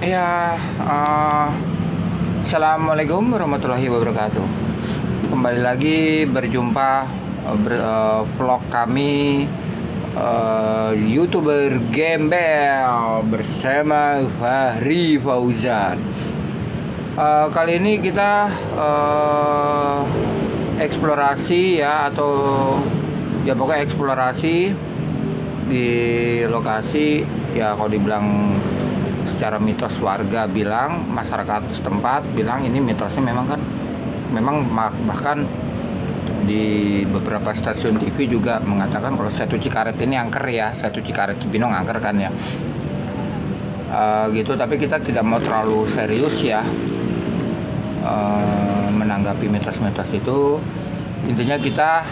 Ya, Assalamualaikum warahmatullahi wabarakatuh. Kembali lagi berjumpa vlog kami, YouTuber Gembel bersama Fahri Fauzan. Kali ini kita eksplorasi ya, atau ya pokoknya eksplorasi di lokasi ya. Kalau dibilang secara mitos, warga bilang, masyarakat setempat bilang ini mitosnya memang bahkan di beberapa stasiun TV juga mengatakan kalau Setu Cikaret ini angker ya, Setu Cikaret Cibinong angker kan ya, gitu. Tapi kita tidak mau terlalu serius ya menanggapi mitos-mitos itu. Intinya kita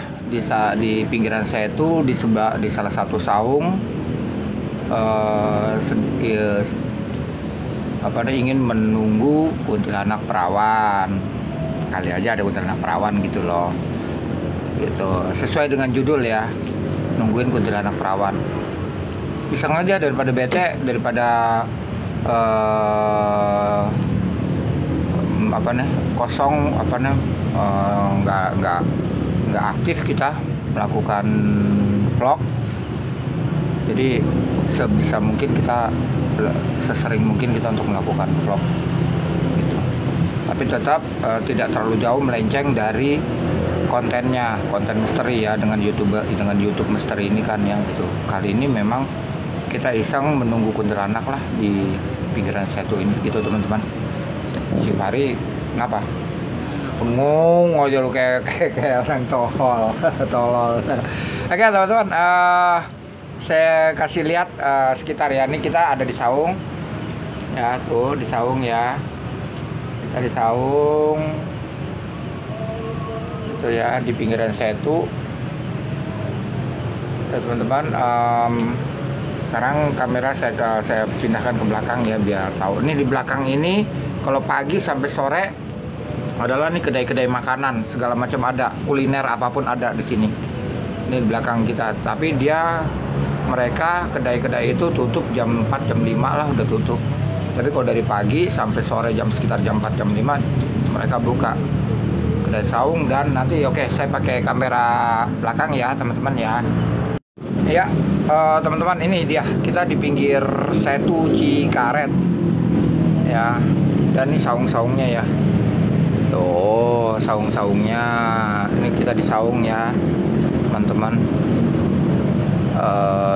di pinggiran Setu, di salah satu saung, ingin menunggu kuntilanak perawan. Kali aja ada kuntilanak perawan gitu loh, gitu. Sesuai dengan judul ya, nungguin kuntilanak perawan. Iseng aja, daripada bete, daripada kosong, nggak aktif kita melakukan vlog. Jadi sebisa mungkin kita, sesering mungkin kita untuk melakukan vlog gitu. Tapi tetap tidak terlalu jauh melenceng dari kontennya, konten misteri ya, dengan YouTube misteri ini kan yang gitu. Kali ini memang kita iseng menunggu kuntilanak lah di pinggiran Setu ini gitu teman-teman. Si Fahri kenapa? Bengong aja lu, kayak orang tolol. Oke teman-teman, saya kasih lihat sekitar ya. Ini kita ada di saung ya, tuh di saung ya, kita di saung itu ya, di pinggiran Setu ya teman-teman. Sekarang kamera saya pindahkan ke belakang ya, biar tahu. Ini di belakang ini kalau pagi sampai sore adalah nih kedai-kedai makanan segala macam, ada kuliner apapun ada di sini. Ini di belakang kita. Tapi mereka kedai-kedai itu tutup jam 4 jam 5 lah, udah tutup. Tapi kalau dari pagi sampai sore sekitar jam 4 jam 5 mereka buka kedai saung. Dan nanti saya pakai kamera belakang ya teman-teman ya. Ya teman-teman, ini dia, kita di pinggir Setu Cikaret ya. Dan ini saung-saungnya ya, tuh saung-saungnya. Ini kita di saung ya teman-teman.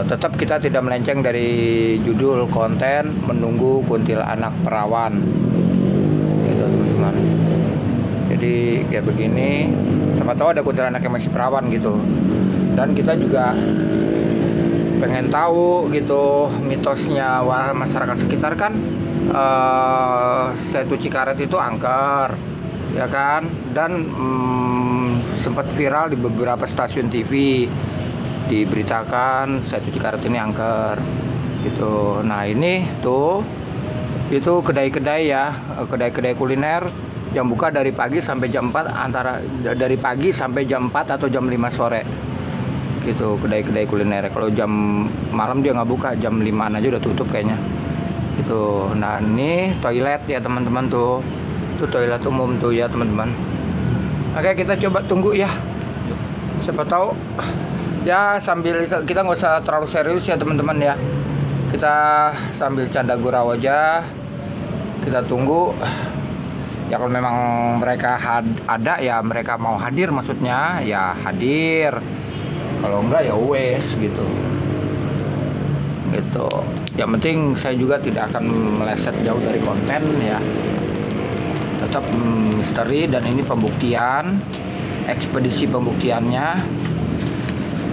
Tetap kita tidak melenceng dari judul konten, menunggu kuntilanak perawan gitu teman-teman. Jadi kayak begini, siapa tahu ada kuntilanak yang masih perawan gitu. Dan kita juga pengen tahu gitu mitosnya masyarakat sekitar kan. Setu Cikaret itu angker ya kan, dan sempat viral di beberapa stasiun TV, diberitakan Setu Cikaret ini angker gitu. Nah ini tuh, itu kedai-kedai ya, kedai-kedai kuliner yang buka dari pagi sampai jam 4, dari pagi sampai jam 4 atau jam 5 sore gitu, kedai-kedai kuliner. Kalau jam malam dia nggak buka, jam 5 aja udah tutup kayaknya gitu. Nah ini toilet ya teman-teman, tuh toilet umum tuh ya teman-teman. Oke, kita coba tunggu ya, siapa tahu ya, sambil kita nggak usah terlalu serius ya teman-teman ya, kita sambil canda gurau aja, kita tunggu ya. Kalau memang mereka ada ya, mereka mau hadir maksudnya ya hadir, kalau enggak ya wes gitu. Yang penting saya juga tidak akan meleset jauh dari konten ya, tetap misteri. Dan ini pembuktian, ekspedisi pembuktiannya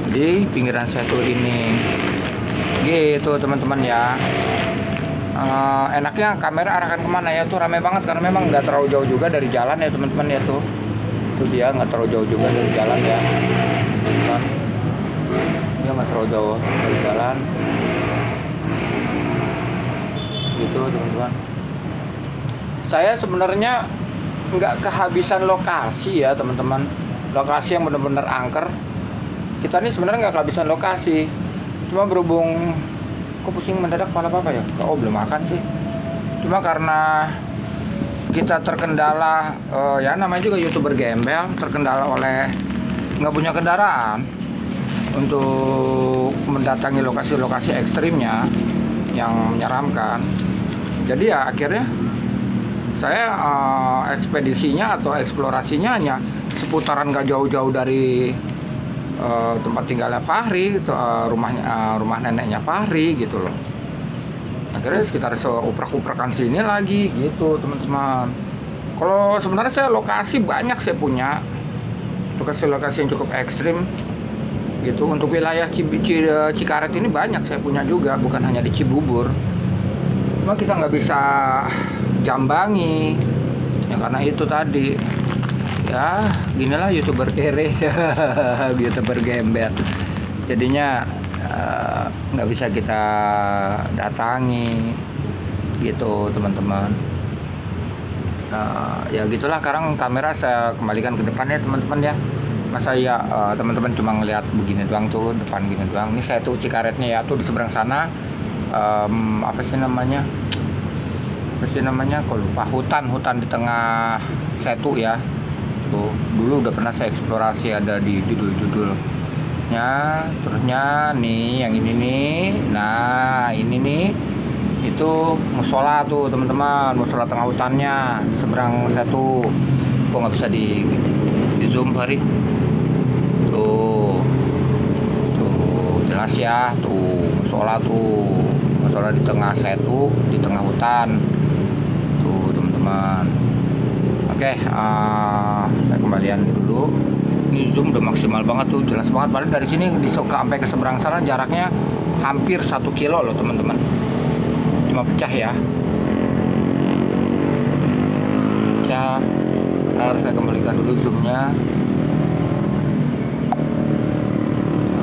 di pinggiran Setu ini gitu teman-teman ya. Enaknya kamera arahkan kemana ya, tuh rame banget karena memang nggak terlalu jauh juga dari jalan ya teman-teman ya. Tuh dia nggak terlalu jauh juga dari jalan ya teman. Dia nggak terlalu jauh dari jalan gitu teman-teman. Saya sebenarnya nggak kehabisan lokasi ya teman-teman, lokasi yang benar-benar angker. Kita ini sebenarnya nggak kehabisan lokasi, cuma berhubung kok pusing mendadak kepala apa ya? Oh belum makan sih. Cuma karena kita terkendala, ya namanya juga YouTuber gembel, terkendala oleh nggak punya kendaraan untuk mendatangi lokasi-lokasi ekstrimnya yang menyeramkan. Jadi ya akhirnya saya ekspedisinya atau eksplorasinya hanya seputaran gak jauh-jauh dari tempat tinggalnya Fahri, rumah neneknya Fahri gitu loh. Akhirnya sekitar seuprak-uprakan sini lagi gitu teman-teman. Kalau sebenarnya saya lokasi banyak saya punya, lokasi-lokasi yang cukup ekstrim gitu. Untuk wilayah Cikaret ini banyak saya punya juga, bukan hanya di Cibubur. Cuma kita nggak bisa jambangi ya karena itu tadi ya ginilah YouTuber kere YouTuber gembel, jadinya nggak bisa kita datangi gitu teman-teman. Ya gitulah, sekarang kamera saya kembalikan ke depan ya teman-teman ya. Masa ya teman-teman cuma ngeliat begini doang tuh, depan gini doang. Ini saya tuh Cikaretnya ya, tuh di seberang sana apa sih namanya kok lupa, hutan di tengah Setu ya. Tuh dulu udah pernah saya eksplorasi, ada di judul-judulnya. Terusnya nih yang ini nih, nah ini nih itu musola tuh teman-teman, musola tengah hutannya di seberang Setu. Kok nggak bisa di zoom hari tuh jelas ya, tuh musola di tengah Setu, di tengah hutan tuh teman-teman. Oke, saya kembalian dulu. Ini zoom udah maksimal banget tuh, jelas banget. Padahal dari sini sampai ke seberang sana jaraknya hampir 1 kilo loh teman-teman. Cuma pecah ya. Ya, harus saya kembalikan dulu zoomnya.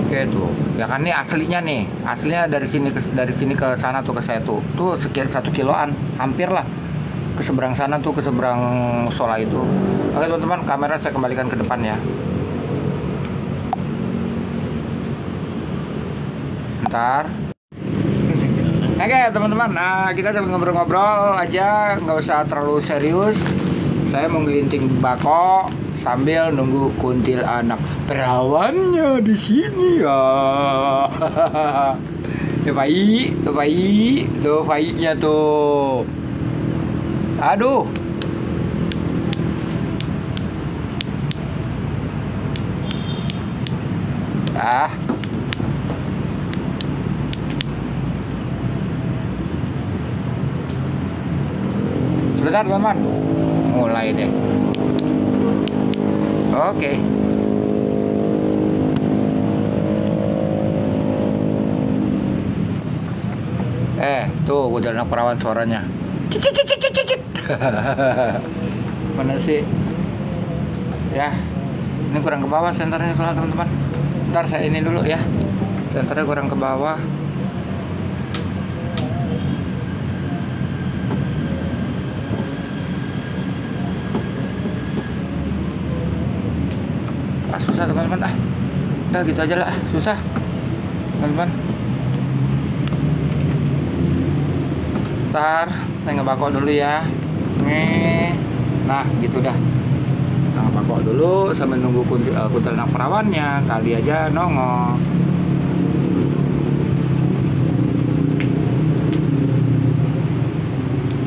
Oke tuh, ya kan ini aslinya dari sini ke sana tuh ke Setu tuh sekian 1 kiloan, hampir lah ke seberang sana tuh, ke seberang musola itu. Oke teman-teman, kamera saya kembalikan ke depan ya. Bentar. Oke teman-teman, nah kita sambil ngobrol-ngobrol aja, nggak usah terlalu serius. Saya mau ngelinting bako sambil nunggu kuntilanak perawannya di sini ya. Tuh Pai-nya tuh. Aduh. Sebentar teman-teman, mulai deh. Oke. Tuh kuntilanak perawan suaranya. Cicit. Mana sih? Ya, ini kurang ke bawah senternya soalnya teman-teman. Ntar saya ini dulu ya. Senternya kurang ke bawah. Susah teman-teman, udah gitu aja lah, susah teman-teman. Ntar saya ngebakok dulu ya. Nah gitu dah, kita ngebakok dulu sambil nunggu kuntilanak perawannya, kali aja nongol.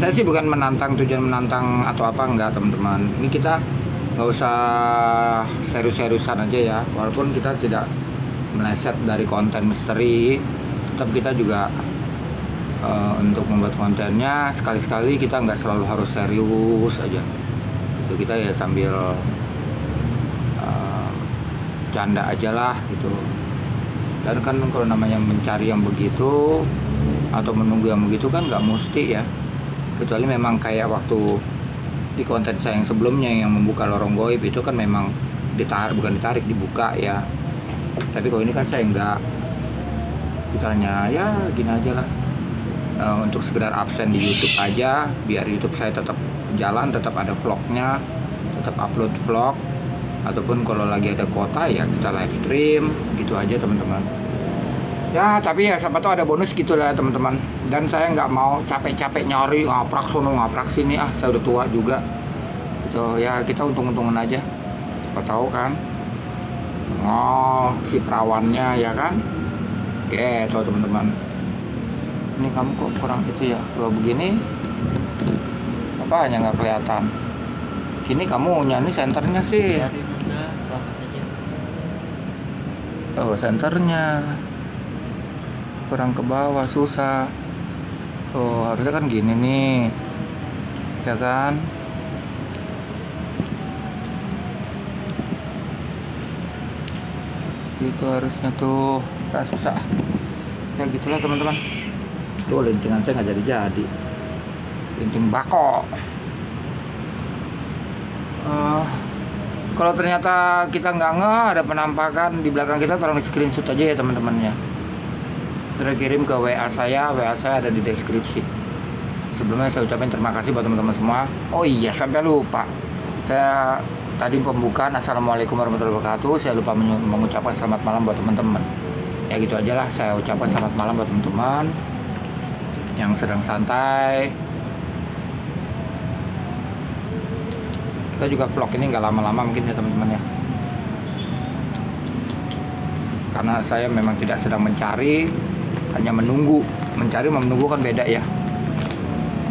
Saya sih bukan tujuan menantang atau apa, enggak teman-teman. Ini kita nggak usah serius-seriusan aja ya, walaupun kita tidak meleset dari konten misteri, tetap kita juga untuk membuat kontennya sekali-sekali kita nggak selalu harus serius aja. Itu kita ya sambil canda aja lah gitu. Dan kan kalau namanya mencari yang begitu atau menunggu yang begitu kan nggak mesti ya, kecuali memang kayak waktu di konten saya yang sebelumnya yang membuka lorong goib itu kan memang bukan ditarik, dibuka ya. Tapi kalau ini kan saya enggak, kita hanya ya gini aja lah, untuk sekedar absen di YouTube aja, biar YouTube saya tetap jalan, tetap ada vlognya, tetap upload vlog. Ataupun kalau lagi ada kuota ya kita live stream gitu aja teman-teman. Ya tapi ya siapa tahu ada bonus gitu lah teman-teman. Dan saya nggak mau capek-capek nyari ngaprak sono ngaprak sini, saya udah tua juga gitu ya. Kita untung-untungan aja, siapa tahu kan si perawannya ya kan gitu teman-teman. Ini kamu kok kurang itu ya, kalau begini apanya nggak kelihatan. Ini kamu nyanyi senternya sih. Oh, senternya kurang ke bawah, susah. Oh, harusnya kan gini nih, ya kan? Itu harusnya tuh, susah. Ya gitulah teman-teman. Tuh lintingan saya nggak jadi. Linting bako. Kalau ternyata kita nggak ada penampakan di belakang kita, tolong di screenshot aja ya teman-temannya. Terus kirim ke WA saya ada di deskripsi. Sebelumnya saya ucapin terima kasih buat teman-teman semua. Oh iya, sampai lupa. Saya tadi pembukaan Assalamualaikum warahmatullahi wabarakatuh. Saya lupa mengucapkan selamat malam buat teman-teman. Ya gitu aja lah, saya ucapkan selamat malam buat teman-teman yang sedang santai. Kita juga vlog ini nggak lama-lama mungkin ya teman-teman ya, karena saya memang tidak sedang mencari, hanya menunggu. Mencari sama menunggu kan beda ya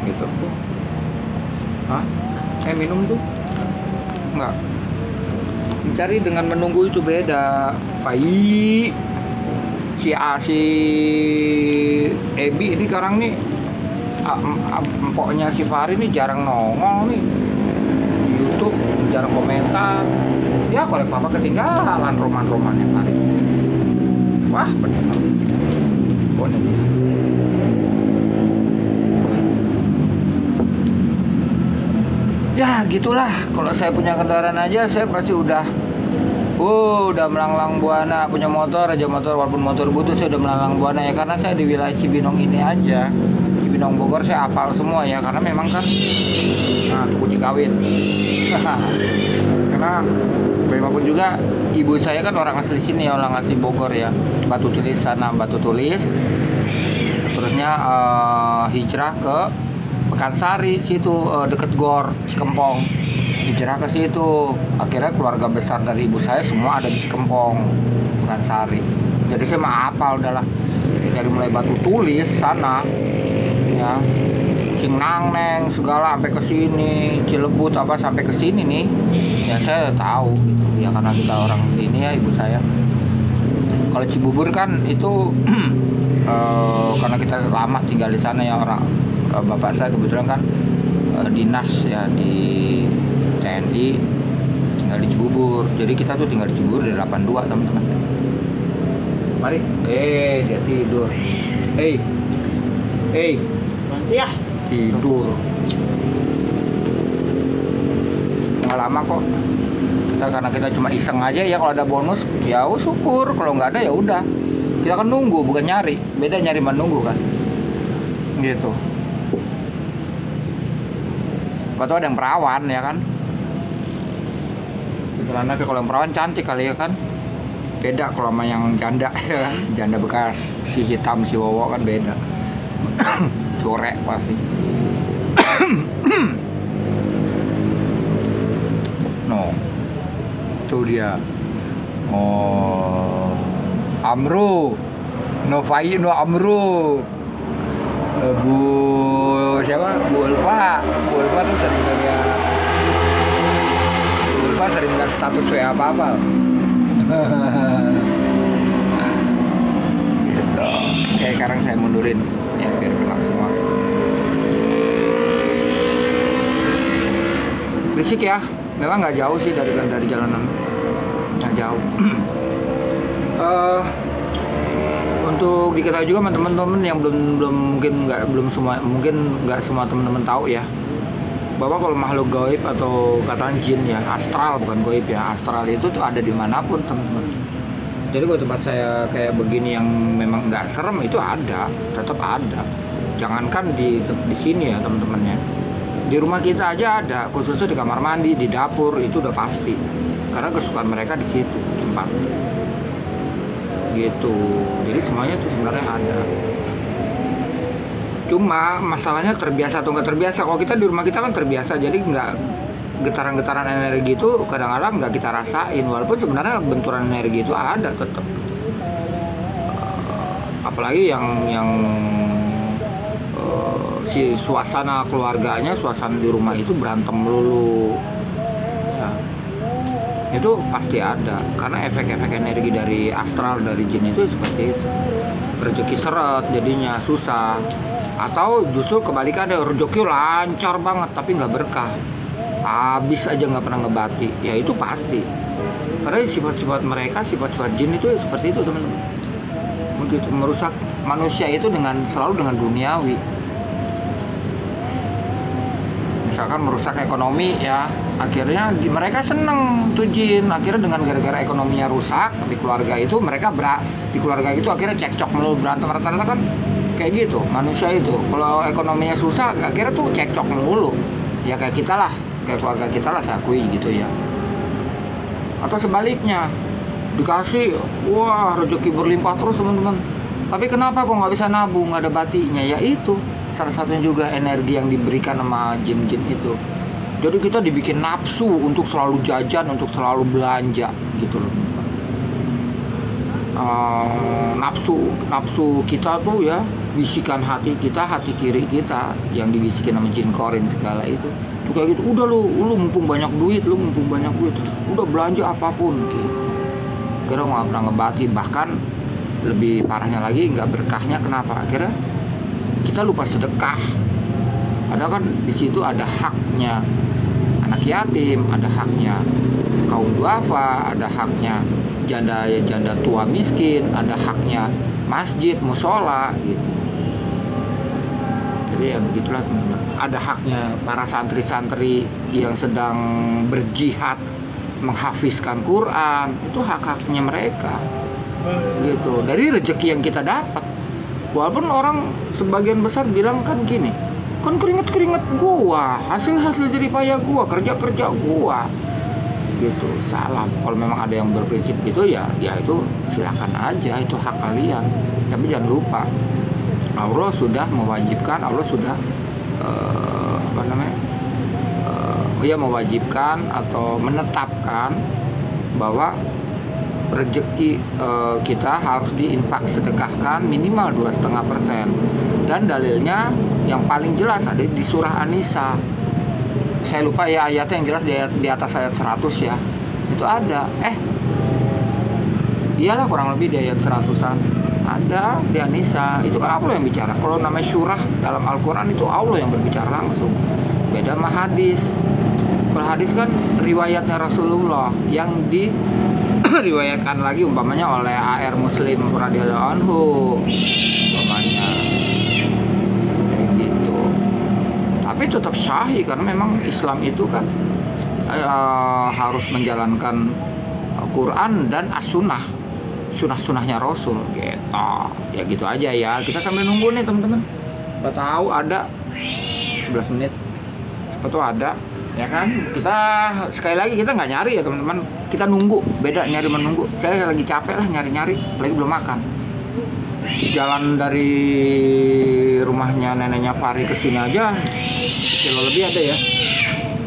gitu. Minum tuh enggak, mencari dengan menunggu itu beda. Si Ebi ini sekarang nih, empoknya si Fahri ini jarang nongol nih YouTube, jarang komentar. Ya korek papa ketinggalan roman-romannya Fahri. Wah bener. Ya gitulah, kalau saya punya kendaraan aja saya pasti udah melanglang buana. Punya motor aja, walaupun motor butut saya udah melanglang buana ya, karena saya di wilayah Cibinong ini aja, Cibinong Bogor, saya hafal semua ya, karena memang kan kunci kawin. Karena bagaimanapun juga ibu saya kan orang asli sini ya, orang asli Bogor ya, Batu Tulis sana, Batu Tulis. Terusnya hijrah ke Pekansari situ, deket Gor Cikempong. Hijrah ke situ, akhirnya keluarga besar dari ibu saya semua ada di Cikempong, Pekansari. Jadi saya mah hafal udahlah, dari mulai Batu Tulis sana ya, Cingnang segala sampai ke sini, Cilebut apa sampai ke sini nih ya, saya tahu gitu ya, karena kita orang sini ya, ibu saya. Kalau Cibubur kan itu karena kita lama tinggal di sana ya, orang bapak saya kebetulan kan dinas ya di TNI, tinggal di Cibubur. Jadi kita tuh tinggal di Cibubur dari 82 teman-teman. Mari, dia tidur. Ya. Tidur. Nggak lama kok. Karena kita cuma iseng aja ya, kalau ada bonus ya syukur, kalau nggak ada ya udah. Kita kan nunggu bukan nyari. Beda nyari menunggu kan. Gitu. Atau ada yang perawan ya kan. Karena kalau yang perawan cantik kali ya kan. Beda kalau sama yang janda ya kan. Janda bekas si hitam si wowo kan beda. Corek pasti. No. Itu dia. Oh. Amru. No Amru. Bu siapa? Bu Ulfa tuh sering lihat. Bu Ulfa sering lihat status WA apa-apa. Gitu. Oke, sekarang saya mundurin ya biar kenal semua. Berisik ya, memang nggak jauh sih dari jalanan, nggak jauh. Untuk diketahui juga teman-teman yang mungkin nggak semua teman-teman tahu ya, bahwa kalau makhluk gaib atau katakan jin ya, astral bukan gaib ya, astral itu tuh ada dimanapun teman-teman. Jadi kalau tempat saya kayak begini yang memang nggak serem itu ada, tetap ada. Jangankan di sini ya teman-temannya, di rumah kita aja ada, khususnya di kamar mandi, di dapur itu udah pasti, karena kesukaan mereka di situ tempat. gitu. Jadi semuanya tuh sebenarnya ada. Cuma masalahnya terbiasa atau nggak terbiasa. Kalau kita di rumah kita kan terbiasa, jadi nggak, getaran-getaran energi itu kadang-kadang nggak kita rasain, walaupun sebenarnya benturan energi itu ada tetap. Apalagi yang si suasana keluarganya, suasana di rumah itu berantem melulu, ya, itu pasti ada, karena efek-efek energi dari astral, dari jin itu seperti itu. Rezeki seret, jadinya susah. Atau justru kebalikannya, rezeki lancar banget tapi nggak berkah, habis aja nggak pernah ngebati, ya itu pasti. Karena sifat-sifat mereka, sifat-sifat jin itu seperti itu teman-teman. Begitu, merusak manusia itu selalu dengan duniawi. Misalkan merusak ekonomi, ya akhirnya mereka seneng tuh jin. Akhirnya dengan gara-gara ekonominya rusak di keluarga itu, mereka di keluarga itu akhirnya cekcok melulu, berantem rata-rata kan kayak gitu. Manusia itu kalau ekonominya susah akhirnya tuh cekcok melulu, ya kayak kita lah, kayak keluarga kita lah, saya akui gitu ya. Atau sebaliknya, dikasih wah rezeki berlimpah terus teman-teman, tapi kenapa kok nggak bisa nabung, nggak ada batinya? Ya itu salah satunya juga energi yang diberikan sama jin-jin itu. Jadi kita dibikin nafsu untuk selalu jajan, untuk selalu belanja gitu loh. Nafsu kita tuh ya, bisikan hati kita, hati kiri kita yang dibisikin sama jin korin segala itu tuh kayak gitu. Udah lu mumpung banyak duit, udah belanja apapun gitu. Kira nggak pernah ngebati, bahkan lebih parahnya lagi nggak berkahnya. Kenapa? Akhirnya kita lupa sedekah. Padahal kan di situ ada haknya anak yatim, ada haknya kaum duafa, ada haknya janda tua miskin, ada haknya masjid, musola gitu. Jadi ya begitulah teman-teman. Ada haknya para santri-santri yang sedang berjihad menghafizkan Quran, itu hak-haknya mereka gitu, dari rezeki yang kita dapat. Walaupun orang sebagian besar bilang kan gini, kan keringet gua, hasil jerih payah gua, kerja gua gitu. Salah. Kalau memang ada yang berprinsip gitu, ya itu silakan aja, itu hak kalian. Tapi jangan lupa, Allah sudah mewajibkan, Allah sudah mewajibkan atau menetapkan bahwa rezeki kita harus diinfak sedekahkan minimal 2,5%. Dan dalilnya yang paling jelas ada di surah An-Nisa. Saya lupa ya ayatnya, yang jelas di atas ayat 100 ya. Itu ada. Iyalah kurang lebih di ayat 100-an. Ada di An-Nisa. Itu kan Allah yang bicara. Kalau namanya surah dalam Al-Quran itu Allah yang berbicara langsung. Beda sama hadis. Kalau hadis kan riwayatnya Rasulullah yang diriwayatkan lagi umpamanya oleh AR Muslim radhiyallahu anhu umpamanya kayak gitu. Tapi tetap sahih karena memang Islam itu kan harus menjalankan Quran dan as-sunnah, sunnah-sunnahnya Rasul gitu. Ya gitu aja ya. Kita sambil nunggu nih teman-teman. Nggak tahu ada 11 menit. Siapa tuh ada. Ya kan, kita sekali lagi kita nggak nyari ya teman-teman, kita nunggu. Beda nyari menunggu. Saya lagi capek lah nyari-nyari, apalagi belum makan. Jalan dari rumahnya neneknya Fahri ke sini aja 1 kilo lebih ada ya,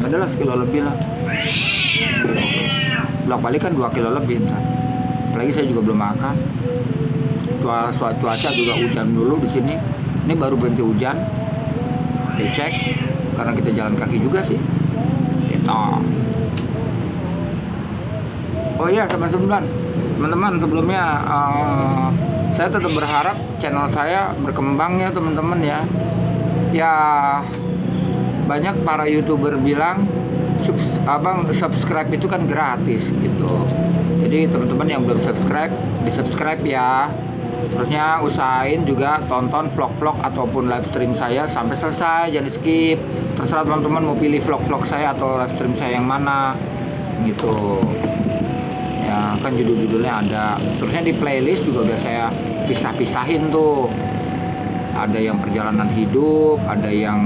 adalah 1 kilo lebih lah. Bolak balik kan 2 kilo lebih ntar. Apalagi saya juga belum makan. Cuaca juga hujan dulu di sini. Ini baru berhenti hujan. Cek karena kita jalan kaki juga sih. Oh iya teman-teman, sebelumnya saya tetap berharap channel saya berkembang ya teman-teman ya. Ya banyak para YouTuber bilang subscribe itu kan gratis gitu. Jadi teman-teman yang belum subscribe, di-subscribe ya. Terusnya usahain juga tonton vlog-vlog ataupun live stream saya sampai selesai, jangan di skip. Terserah teman-teman mau pilih vlog-vlog saya atau live stream saya yang mana gitu. Ya kan judul-judulnya ada. Terusnya di playlist juga udah saya pisah-pisahin tuh. Ada yang perjalanan hidup, ada yang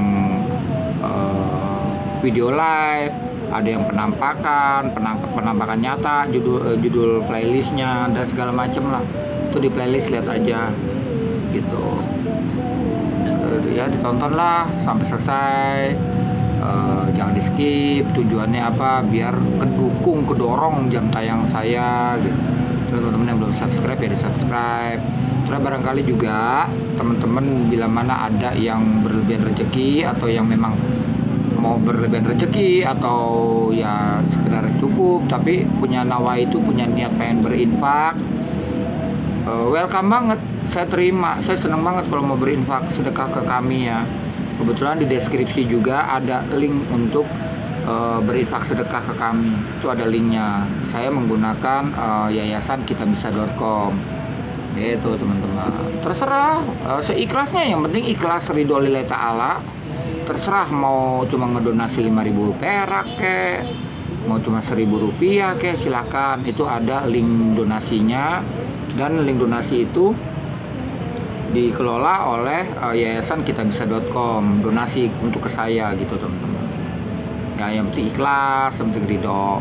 video live, ada yang penampakan nyata, judul playlistnya dan segala macem lah. Itu di playlist, lihat aja gitu. Ya ditonton lah sampai selesai. Jangan di skip. Tujuannya apa? Biar kedorong jam tayang saya gitu. Terus teman-teman yang belum subscribe ya di subscribe. Terus barangkali juga teman-teman bila mana ada yang berlebihan rezeki atau yang memang mau berlebihan rezeki atau ya sekedar cukup tapi punya nawa itu, punya niat pengen berinfak, welcome banget, saya terima, saya senang banget kalau mau berinfak sedekah ke kami ya. Kebetulan di deskripsi juga ada link untuk berinfak sedekah ke kami, itu ada linknya. Saya menggunakan yayasan kitabisa.com gitu teman-teman. Terserah seikhlasnya, yang penting ikhlas ridho lillahi ta'ala. Terserah mau cuma ngedonasi 5.000 perak kek, mau cuma 1.000 rupiah kek, silakan. Itu ada link donasinya, dan link donasi itu dikelola oleh yayasan kitabisa.com, donasi untuk ke saya gitu teman-teman ya. Yang penting ikhlas, yang penting ridho.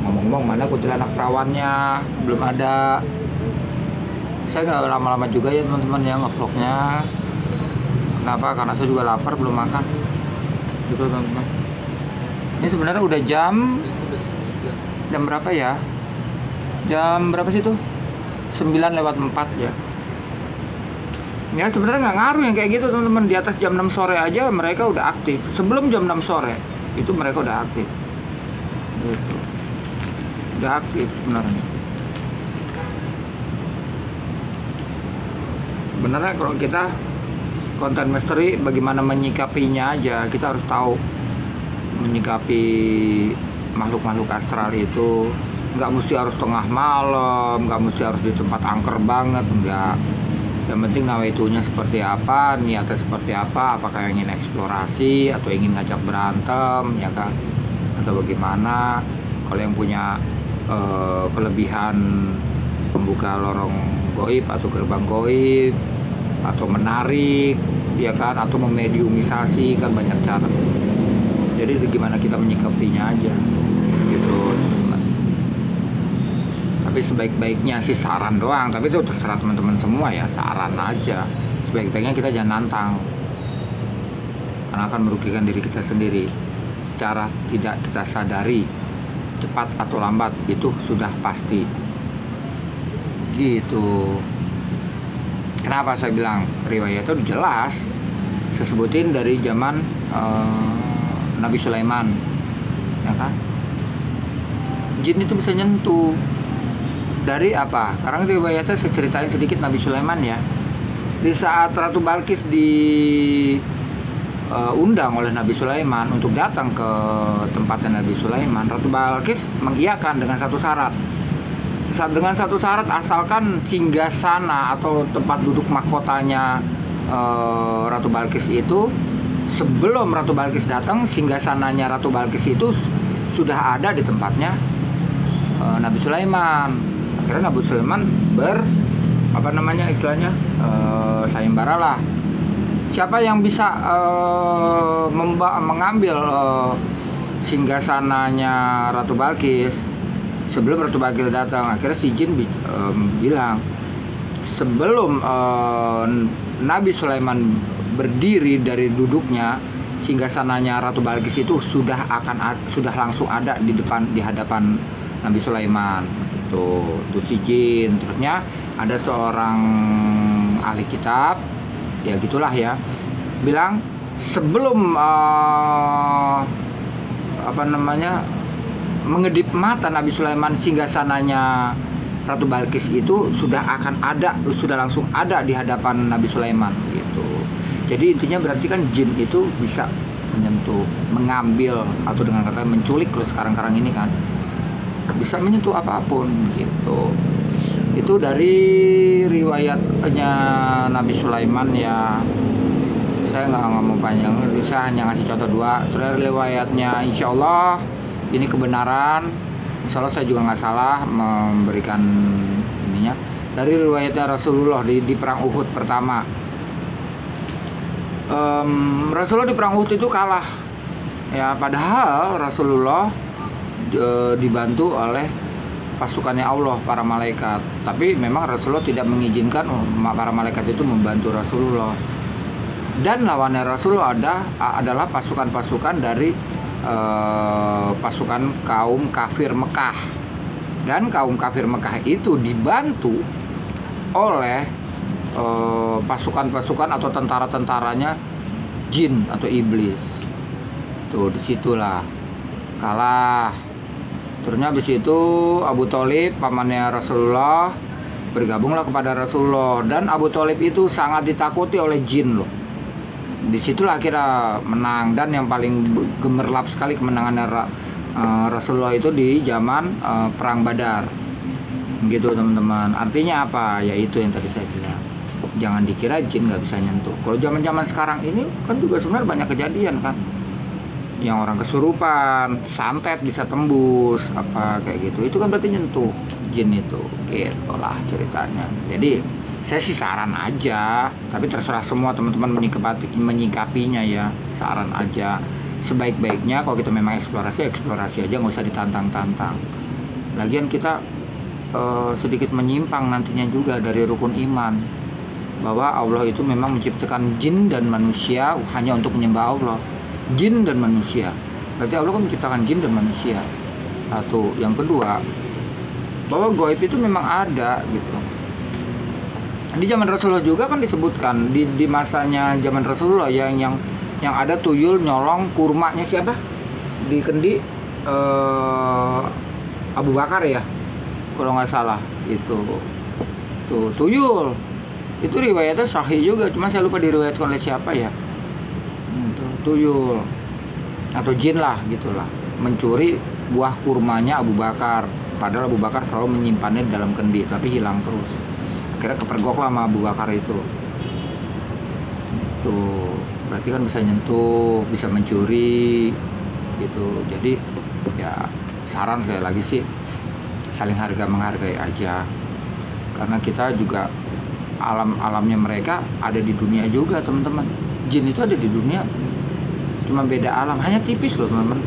Ngomong-ngomong, mana kuntilanak perawannya? Belum ada. Saya nggak lama-lama juga ya teman-teman ya ngevlognya. Kenapa? Karena saya juga lapar, belum makan gitu teman-teman. Ini sebenarnya udah jam berapa ya? Jam berapa sih tuh? 9:04 ya. Ya sebenarnya nggak ngaruh yang kayak gitu teman-teman. Di atas jam 6 sore aja mereka udah aktif. Sebelum jam 6 sore itu mereka udah aktif gitu. Udah aktif sebenarnya. Sebenarnya kalau kita konten misteri, bagaimana menyikapinya aja, kita harus tahu menyikapi makhluk-makhluk astral itu. Nggak mesti harus tengah malam, nggak mesti harus di tempat angker banget, nggak. Yang penting nawaitunya seperti apa, niatnya seperti apa, apakah ingin eksplorasi atau ingin ngajak berantem ya kan, atau bagaimana. Kalau yang punya kelebihan membuka lorong goib atau gerbang goib, atau menarik ya kan, atau memediumisasi, kan banyak cara. Jadi itu gimana kita menyikapinya aja gitu teman-teman. Tapi sebaik-baiknya sih saran doang, tapi itu terserah teman-teman semua ya, saran aja. Sebaik-baiknya kita jangan nantang, karena akan merugikan diri kita sendiri secara tidak kita sadari. Cepat atau lambat itu sudah pasti gitu. Kenapa saya bilang riwayat itu jelas? Saya sebutin dari zaman Nabi Sulaiman, ya kan? Jin itu bisa nyentuh. Dari apa? Karena riwayatnya saya ceritain sedikit Nabi Sulaiman ya. Di saat Ratu Balkis diundang oleh Nabi Sulaiman untuk datang ke tempatnya Nabi Sulaiman, Ratu Balkis mengiyakan dengan satu syarat. Dengan satu syarat, asalkan singgasana atau tempat duduk mahkotanya Ratu Balkis itu, sebelum Ratu Balkis datang, singgasananya Ratu Balkis itu sudah ada di tempatnya Nabi Sulaiman. Akhirnya Nabi Sulaiman sayembara lah. Siapa yang bisa mengambil singgasananya Ratu Balkis sebelum Ratu Balkis datang. Akhirnya si Jin bilang, sebelum Nabi Sulaiman berdiri dari duduknya, singgasananya Ratu Balkis itu sudah langsung ada di hadapan Nabi Sulaiman. Tuh si Jin. Terusnya ada seorang ahli kitab, ya gitulah ya, bilang sebelum mengedip mata Nabi Sulaiman, singgasananya Ratu Balkis itu sudah langsung ada di hadapan Nabi Sulaiman gitu. Jadi intinya berarti kan jin itu bisa menyentuh, mengambil, atau dengan kata menculik kalau sekarang ini kan, bisa menyentuh apapun gitu. Itu dari riwayatnya Nabi Sulaiman ya. Saya nggak mau panjang, bisa hanya ngasih contoh dua. Terus riwayatnya insya Allah ini kebenaran, insya Allah saya juga nggak salah memberikan ininya. Dari riwayatnya Rasulullah di perang Uhud pertama, Rasulullah di perang Uhud itu kalah ya, padahal Rasulullah dibantu oleh pasukannya Allah, para malaikat. Tapi memang Rasulullah tidak mengizinkan para malaikat itu membantu Rasulullah. Dan lawannya Rasulullah adalah pasukan-pasukan dari pasukan kaum kafir Mekah. Dan kaum kafir Mekah itu dibantu oleh pasukan-pasukan atau tentara-tentaranya jin atau iblis. Tuh disitulah kalah. Terusnya habis itu Abu Thalib, pamannya Rasulullah, bergabunglah kepada Rasulullah. Dan Abu Thalib itu sangat ditakuti oleh jin loh. Disitulah akhirnya menang. Dan yang paling gemerlap sekali kemenangannya Rasulullah itu di zaman Perang Badar. Gitu teman-teman. Artinya apa? Ya itu yang tadi saya bilang. Jangan dikira jin nggak bisa nyentuh. Kalau zaman-zaman sekarang ini kan juga sebenarnya banyak kejadian kan. Yang orang kesurupan, santet bisa tembus, apa kayak gitu. Itu kan berarti nyentuh jin itu. Gitulah ceritanya. Jadi saya sih saran aja, tapi terserah semua teman-teman menyikapinya ya. Saran aja. Sebaik-baiknya kalau kita memang eksplorasi aja, nggak usah ditantang-tantang. Lagian kita sedikit menyimpang nantinya juga dari rukun iman, bahwa Allah itu memang menciptakan jin dan manusia hanya untuk menyembah Allah. Jin dan manusia, berarti Allah kan menciptakan jin dan manusia. Satu. Yang kedua, bahwa gaib itu memang ada gitu. Di zaman Rasulullah juga kan disebutkan di masanya zaman Rasulullah yang ada tuyul nyolong kurmanya siapa di kendi Abu Bakar ya, kalau nggak salah itu. Tuh tuyul itu riwayatnya sahih juga, cuma saya lupa diriwayatkan oleh siapa ya. Itu tuyul atau jin lah gitulah, mencuri buah kurmanya Abu Bakar, padahal Abu Bakar selalu menyimpannya di dalam kendi tapi hilang terus. Akhirnya kepergok lah sama Abu Bakar itu. Tuh berarti kan bisa nyentuh, bisa mencuri gitu. Jadi ya saran sekali lagi sih, saling harga menghargai aja, karena kita juga alamnya mereka ada di dunia juga teman-teman. Jin itu ada di dunia, cuma beda alam, hanya tipis loh teman-teman.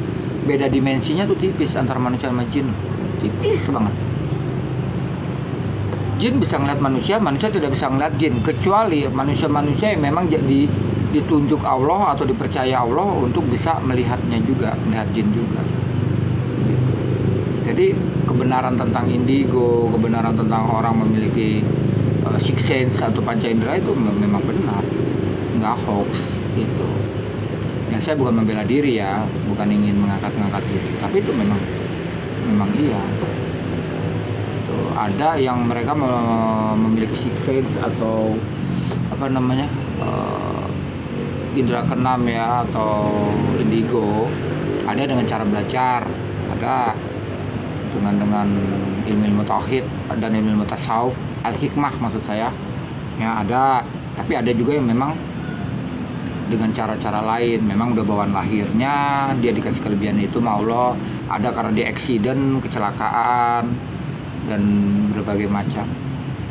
Beda dimensinya tuh tipis antara manusia sama jin, tipis banget. Jin bisa ngeliat manusia, manusia tidak bisa ngeliat jin, kecuali manusia-manusia yang memang jadi ditunjuk Allah atau dipercaya Allah untuk bisa melihatnya juga, melihat jin juga. Jadi kebenaran tentang indigo, kebenaran tentang orang memiliki sixth sense atau panca indera itu memang benar, nggak hoax gitu. Ya saya bukan membela diri ya, bukan ingin mengangkat diri, tapi itu memang iya. Tuh, ada yang mereka memiliki sixth sense atau apa namanya indera keenam ya, atau indigo. Ada dengan cara belajar, ada dengan ilmu tauhid dan ilmu tasawuf, al-hikmah maksud saya ya, ada. Tapi ada juga yang memang dengan cara-cara lain, memang udah bawaan lahirnya dia dikasih kelebihan itu sama Allah. Ada karena dia accident, kecelakaan dan berbagai macam.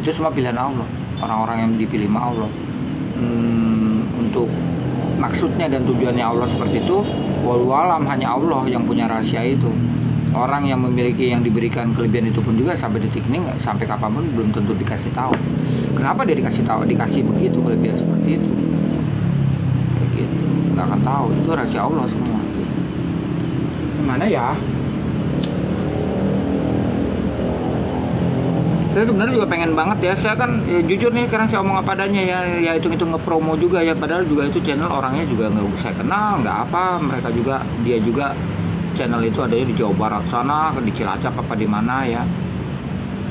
Itu semua pilihan Allah, orang-orang yang dipilih sama Allah. Untuk maksudnya dan tujuannya Allah seperti itu, wallahu alam, hanya Allah yang punya rahasia itu. Orang yang memiliki, yang diberikan kelebihan itu pun juga sampai detik ini, sampai kapanpun belum tentu dikasih tahu. Kenapa dia dikasih tahu, dikasih begitu kelebihan seperti itu? Kayak gitu, nggak akan tahu. Itu rahasia Allah semua. Gitu. Gimana ya? Saya sebenarnya juga pengen banget ya. Saya kan ya, jujur nih, sekarang saya omong apa adanya ya hitung-hitung ngepromo juga ya. Padahal juga itu channel orangnya juga nggak saya kenal, nggak apa. Mereka juga, dia juga channel itu adanya di Jawa Barat sana, di Cilacap apa di mana ya.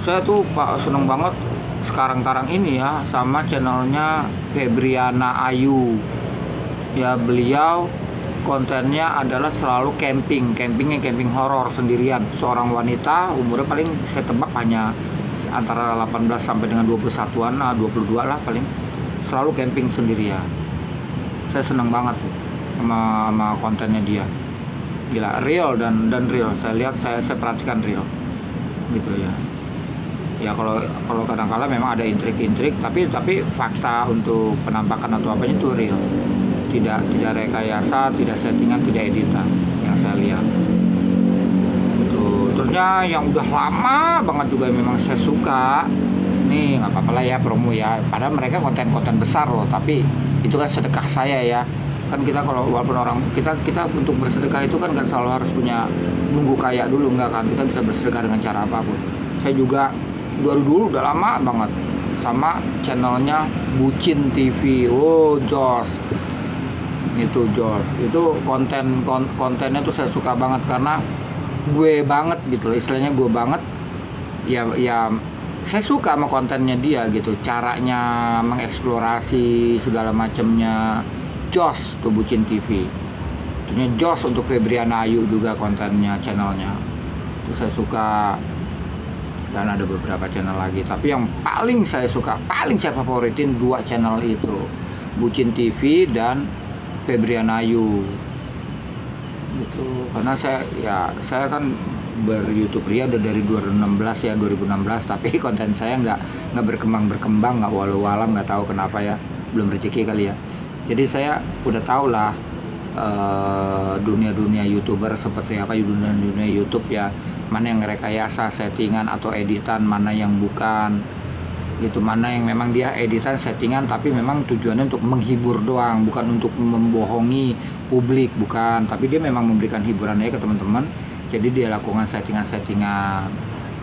Saya tuh Pak seneng banget sekarang ini ya sama channelnya Febriana Ayu. Ya beliau kontennya adalah selalu campingnya camping horor sendirian. Seorang wanita umurnya paling saya tebak hanya antara 18 sampai dengan 21-an, 22 lah paling. Selalu camping sendirian. Saya seneng banget sama kontennya dia. Gila, real dan real. Saya lihat, saya perhatikan real gitu ya. Ya kalau kadang-kala memang ada intrik-intrik, tapi fakta untuk penampakan atau apanya itu real. Tidak rekayasa, tidak settingan, tidak editan yang saya lihat. Itu youtubernya yang udah lama banget juga memang saya suka. Nih nggak apa-apa lah ya promo ya, padahal mereka konten-konten besar loh, tapi itu kan sedekah saya ya. Kan kita kalau walaupun orang kita untuk bersedekah itu kan nggak selalu harus punya nunggu kaya dulu, nggak kan, kita bisa bersedekah dengan cara apapun. Saya juga dulu udah lama banget sama channelnya Bucin TV. Oh jos, itu jos, itu kontennya tuh saya suka banget karena gue banget gitu loh, istilahnya gue banget ya. Saya suka sama kontennya dia gitu, caranya mengeksplorasi segala macamnya jos tuh Bucin TV. Tentunya jos untuk Febriana Ayu juga kontennya, channelnya itu saya suka. Dan ada beberapa channel lagi, tapi yang paling saya suka, paling saya favoritin 2 channel itu, Bucin TV dan Febriana Ayu gitu. Karena saya kan ber-YouTube Ria udah dari 2016 ya, 2016, tapi konten saya nggak berkembang, nggak walau-walam, nggak tahu kenapa ya, belum rezeki kali ya. Jadi saya udah tahu lah dunia YouTuber seperti apa, dunia YouTube ya, mana yang rekayasa settingan atau editan, mana yang bukan gitu, mana yang memang dia editan settingan tapi memang tujuannya untuk menghibur doang, bukan untuk membohongi publik, bukan, tapi dia memang memberikan hiburan aja ke teman-teman. Jadi dia lakukan settingan,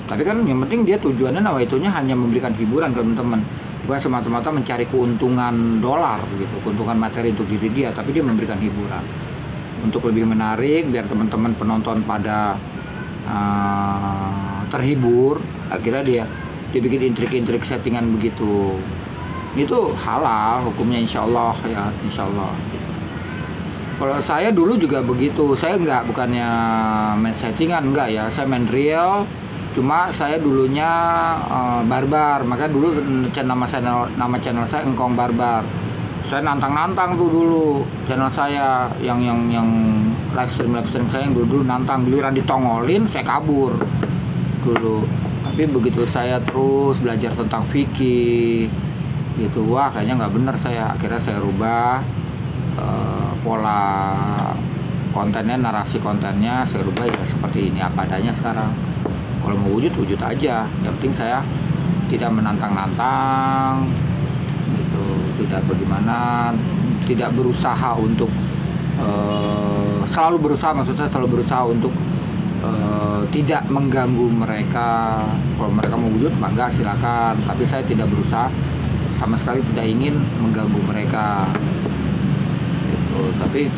tapi kan yang penting dia tujuannya nawaitunya hanya memberikan hiburan ke teman-teman, bukan semata-mata mencari keuntungan dolar gitu, keuntungan materi untuk diri dia, tapi dia memberikan hiburan untuk lebih menarik biar teman-teman penonton pada terhibur. Akhirnya dia bikin intrik-intrik settingan begitu. Itu halal hukumnya insya Allah ya, insya Allah gitu. Kalau saya dulu juga begitu, saya bukannya main settingan, enggak ya, saya main real. Cuma saya dulunya barbar, maka dulu nama channel saya Engkong Barbar. Saya nantang tuh dulu channel saya yang live stream saya yang dulu nantang, giliran ditongolin saya kabur dulu. Tapi begitu saya terus belajar tentang fikih gitu, wah kayaknya nggak bener saya, akhirnya saya rubah pola kontennya, narasi kontennya saya rubah ya seperti ini apa adanya sekarang. Kalau mau wujud aja, yang penting saya tidak menantang-nantang gitu, tidak berusaha untuk selalu berusaha untuk tidak mengganggu mereka. Kalau mereka mau wujud mangga silakan, tapi saya tidak berusaha, sama sekali tidak ingin mengganggu mereka gitu. Tapi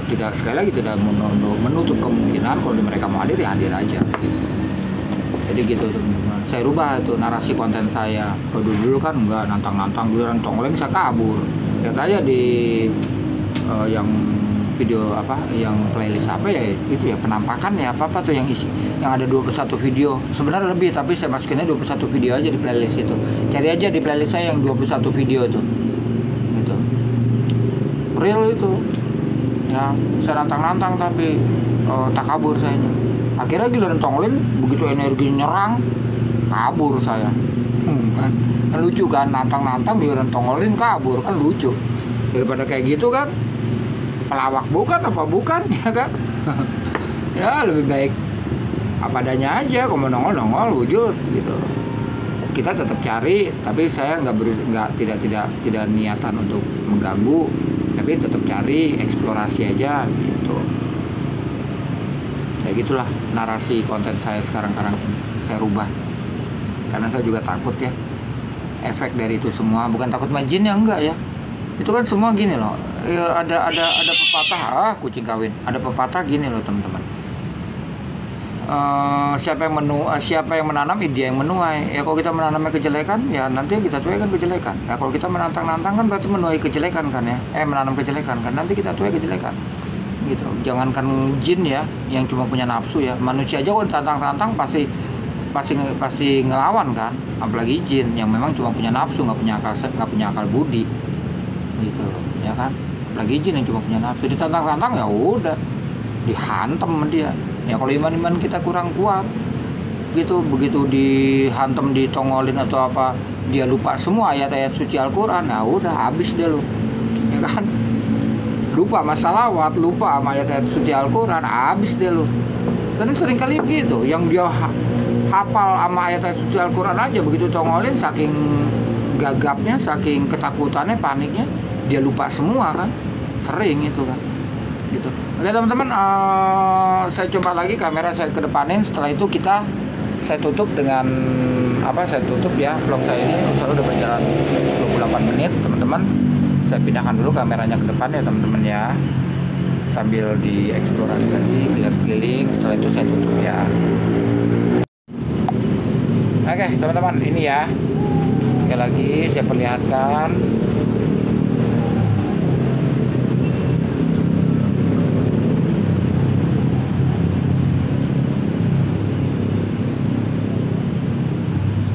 tidak sekali lagi tidak menutup kemungkinan kalau mereka mau hadir ya hadir aja. Jadi gitu teman-teman, saya rubah itu narasi konten saya. Kalau dulu kan enggak, nantang dulu, tongolin saya kabur. Lihat aja di yang video apa, yang playlist apa ya itu ya, penampakan ya apa tuh yang ada 21 video, sebenarnya lebih, tapi saya masukinnya 21 video aja di playlist itu. Cari aja di playlist saya yang 21 video itu gitu, real itu ya. Saya nantang tapi tak kabur saya. Akhirnya giliran tongolin, begitu energi nyerang kabur saya. Kan lucu kan, nantang giliran tongolin kabur, kan lucu. Daripada kayak gitu kan, pelawak bukan ya kan. Ya lebih baik apa adanya aja. Kalau mau nongol wujud gitu. Kita tetap cari, tapi saya tidak niatan untuk mengganggu, tapi tetap cari, eksplorasi aja gitu. Kayak gitulah narasi konten saya sekarang ini saya rubah, karena saya juga takut ya efek dari itu semua. Bukan takut majin ya, enggak ya, itu kan semua gini loh ya, ada pepatah, kucing kawin, ada pepatah gini loh teman-teman, siapa yang menanam dia yang menuai ya. Kalau kita menanamnya kejelekan ya nanti kita tuai kan kejelekan ya. Kalau kita menantang kan berarti menuai kejelekan kan ya, menanam kejelekan kan, nanti kita tuai kejelekan gitu. Jangankan jin ya yang cuma punya nafsu ya, manusia aja kalau ditantang pasti ngelawan kan, apalagi jin yang memang cuma punya nafsu, nggak punya akal budi gitu ya kan. Apalagi jin yang cuma punya nafsu, ditantang ya udah dihantam dia ya. Kalau iman kita kurang kuat gitu, begitu dihantam, ditongolin atau apa, dia lupa semua ayat-ayat suci Al-Quran, nah udah habis dia loh ya kan. lupa masalah salawat, lupa sama ayat-ayat suci Al-Quran, habis deh lu. Dan sering kali gitu, yang dia hafal sama ayat-ayat suci Al-Quran aja, begitu tongolin saking gagapnya, saking ketakutannya, paniknya, dia lupa semua kan. Sering itu kan gitu. Oke teman-teman, saya coba lagi kamera saya kedepanin. Setelah itu saya tutup dengan saya tutup ya vlog saya ini. Udah berjalan 28 menit teman-teman. Saya pindahkan dulu kameranya ke depan ya teman-teman ya, sambil dieksplorasi lagi, lihat sekeliling. Setelah itu saya tutup ya. Oke teman-teman, ini ya, sekali lagi saya perlihatkan.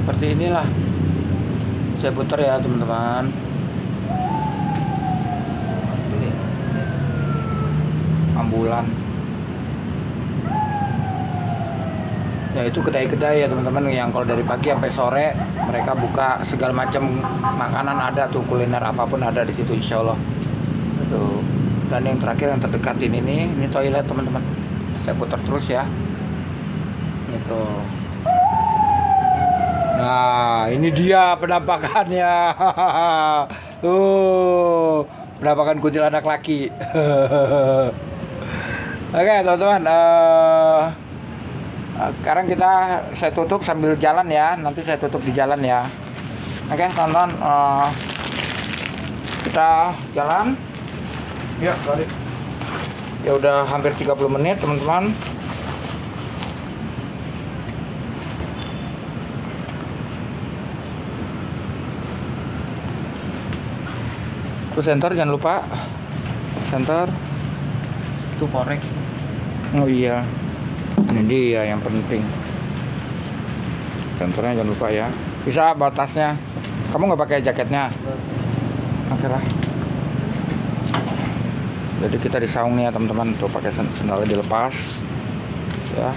Seperti inilah, saya putar ya teman-teman. Ini ambulan ya, itu kedai-kedai ya teman-teman, yang kalau dari pagi sampai sore mereka buka segala macam makanan, ada tuh kuliner apapun ada di situ insya Allah itu. Dan yang terakhir yang terdekat ini toilet teman-teman. Saya putar terus ya itu. Nah, ini dia penampakannya. Tuh, penampakan kuntilanak laki. Oke, teman-teman. Sekarang saya tutup sambil jalan ya. Nanti saya tutup di jalan ya. Oke, teman-teman. Kita jalan. Ya, balik. Ya udah hampir 30 menit, teman-teman. Senter jangan lupa, senter itu korek. Oh iya, ini dia yang penting, senternya jangan lupa ya. Bisa batasnya, kamu nggak pakai jaketnya? Oke lah. Jadi kita disaung nih ya teman-teman, tuh pakai sendalnya dilepas ya.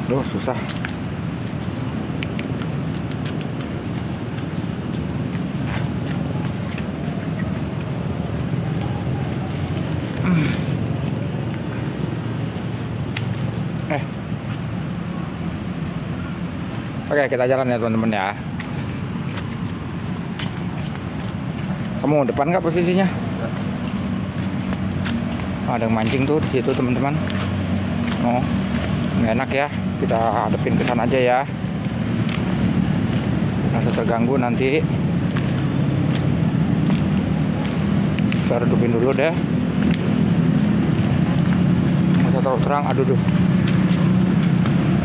Duh susah. Oke, kita jalan ya teman-teman ya. Kamu depan nggak posisinya? Ada yang mancing tuh di situ teman-teman. Oh, nggak enak ya. Kita hadapin ke sana aja ya. Masa terganggu nanti. Saya redupin dulu deh. Masa terlalu terang, aduh duh.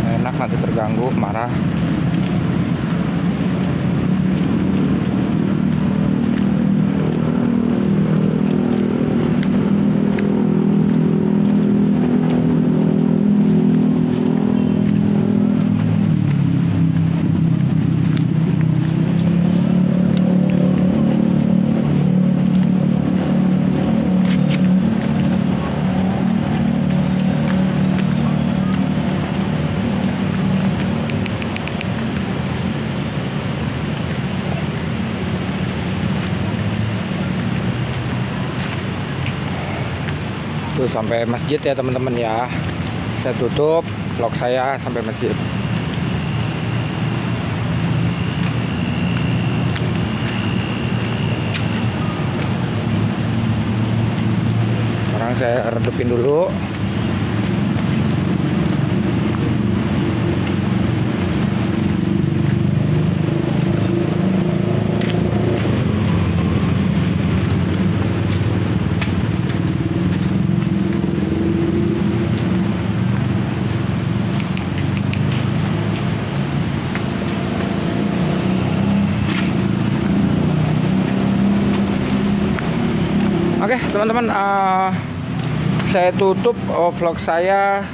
Enak nanti terganggu, marah. Tuh sampai masjid ya teman-teman ya. Saya tutup vlog saya sampai masjid. Sekarang saya redupin dulu. Oke teman-teman, saya tutup vlog saya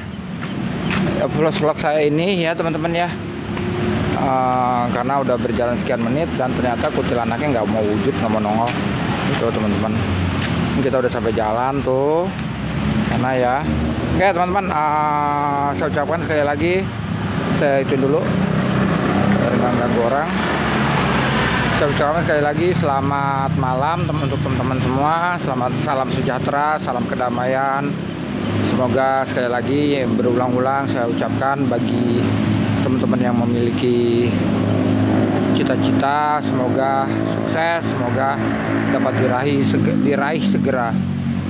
ini ya teman-teman ya, karena udah berjalan sekian menit dan ternyata kuntilanaknya nggak mau wujud, nggak mau nongol itu teman-teman. Kita udah sampai jalan tuh karena ya. Oke teman-teman, saya ucapkan sekali lagi, saya itu dulu biar nggak ganggu orang. Saya ucapkan sekali lagi selamat malam untuk teman-teman semua. Salam sejahtera, salam kedamaian. Semoga sekali lagi berulang-ulang saya ucapkan bagi teman-teman yang memiliki cita-cita, semoga sukses, semoga dapat diraih segera.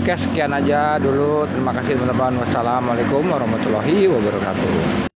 Oke, sekian aja dulu. Terima kasih teman-teman. Wassalamualaikum warahmatullahi wabarakatuh.